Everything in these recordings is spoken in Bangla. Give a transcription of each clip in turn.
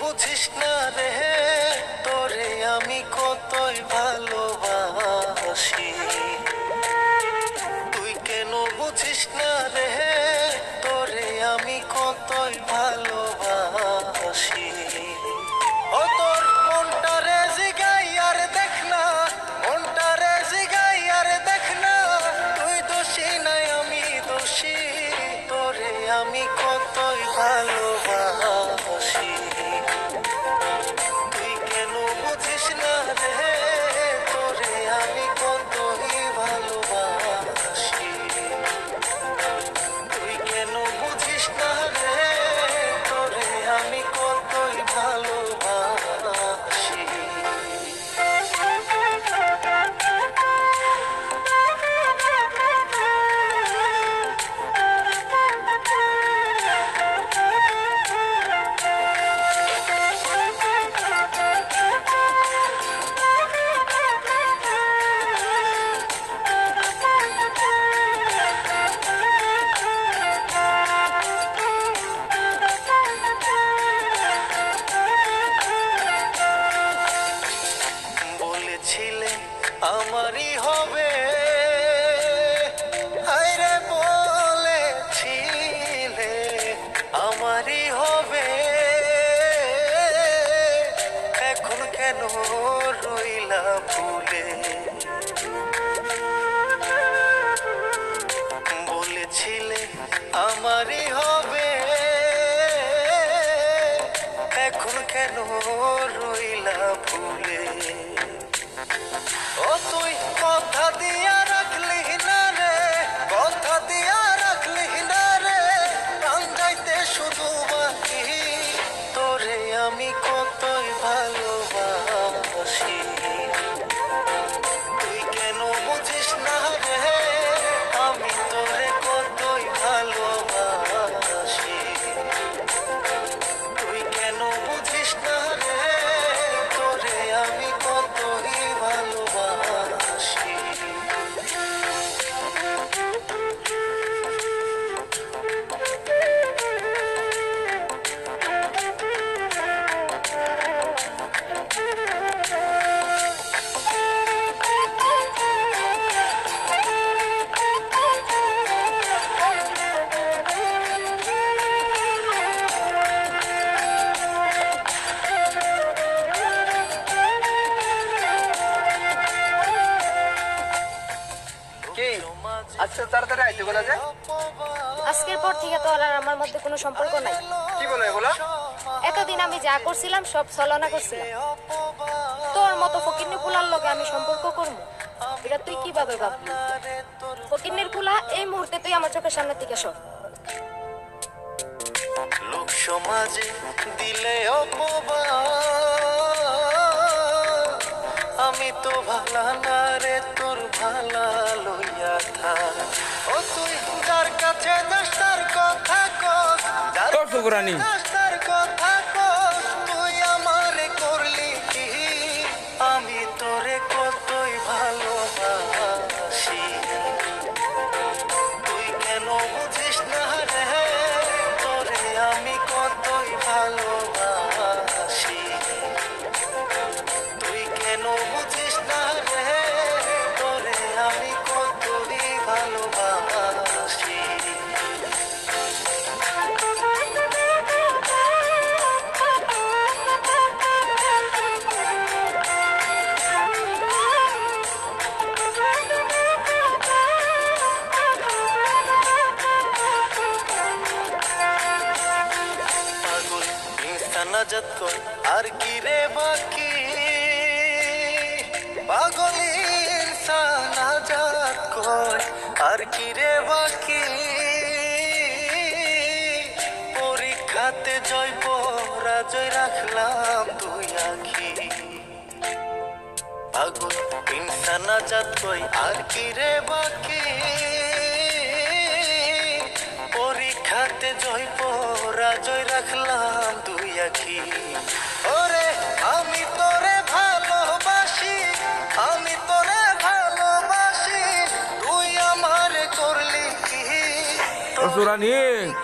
বুঝিস না রে তোরে আমি কতই ভালোবাসি, তুই কেন বুঝিস না রে তোরে আমি কতই ভালোবাসি। ও তোর মনটারে জিগাই আর দেখ না, মনটারে জিগাই আর দেখ না, তুই দোষী নাই আমি দোষী, তোরে আমি কতই ভালোবাসি, তুই কেন বুঝিস না রে তোরে আমি কতই ভালোবাসি, তুই কেন বুঝিস না রে তোরে আমি কতই ভালোবাসি। বলেছিলে আমারই হবে, আরে বলেছিলে আমারই হবে, এখন কেন রইলা ভুলে। বলেছিলে আমারই হবে, এখন কেন রইলা ভুলে। ও তুই কথা দিয়া রাখলি না রে, কথা দিয়া রাখলি না রে, প্রাণ যাইতে শুধু বাকি, তোরে আমি কতই ভালোবাসি, তুই কেন বুঝিস না রে আমি তোরে কতই ভালোবাসি, তুই কেন বুঝিস না রে তোরে আমি কতই ভালোবাসি। কি আজকে তাড়াতাড়ি আইতে বলা যায়? আজকের পর থেকে তো আর আমার মধ্যে কোনো সম্পর্ক নাই। কি বলো এগুলা? এতদিন আমি যা করছিলাম সব ছলনা করছিলাম। তোর মতো ফকিন্নি পুলার লগে আমি সম্পর্ক করবো, এটা তুই কিভাবে ভাবলি? ফকিন্নির পুলা এই মুহূর্তে তুই আমার চোখের সামনে থেকে সর। লোক সমাজে দিলে অপবাদ, আমি তো ভালা না রে তোর ভালা লইয়া থাক। ও তুই যার কাছে যাস তার কথা কস, যার ফুরানি যাস তার কথা কস, তুই আমারে করলি কি, আমি তোরে কতই ভালোবাসি, তুই কেন বুঝিস না রে তোরে আমি কতই ভালোবাসি, তুই কেন বুঝিস না রে তোরে আমি কতই ভালোবাসি। পাগল ইনসানা যত আর কি রে বাকি, পাগল ইনসানা জাত কয় আর কি রে বাকি, পরীক্ষাতে জয় পরাজয় রাখলাম দুই আখি, পাগল ইনসানা জাত কয় আর কি রে বাকি, পরীক্ষাতে জয় পরাজয় রাখলাম দুই আখি। ওরে আমি তোরে ভালোবাসি, আমি তোরে ভালোবাসি, তুই আমার করলি কি, ফুরানি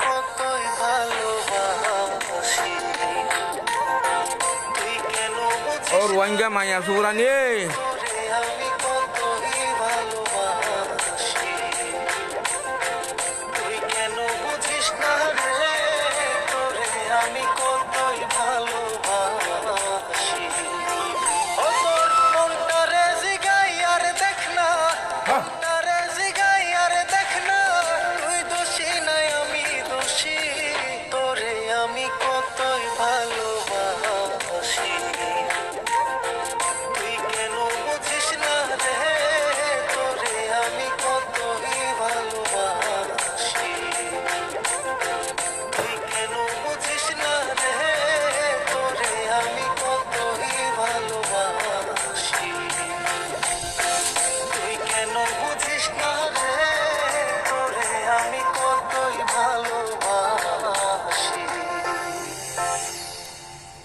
কতই ভালোবাসি, রোহিঙ্গা মাইয়া সুরানি তোরে আমি কতই ভালোবাসি তুই কেন বুঝিস না রে তোরে আমি কতই ভালোবাসি ও তোর মনটা রে জিগাই আর দেখ না মনটা রে জিগাই আর দেখ না তুই দোষী নাই আমি দোষী তোরে আমি কতই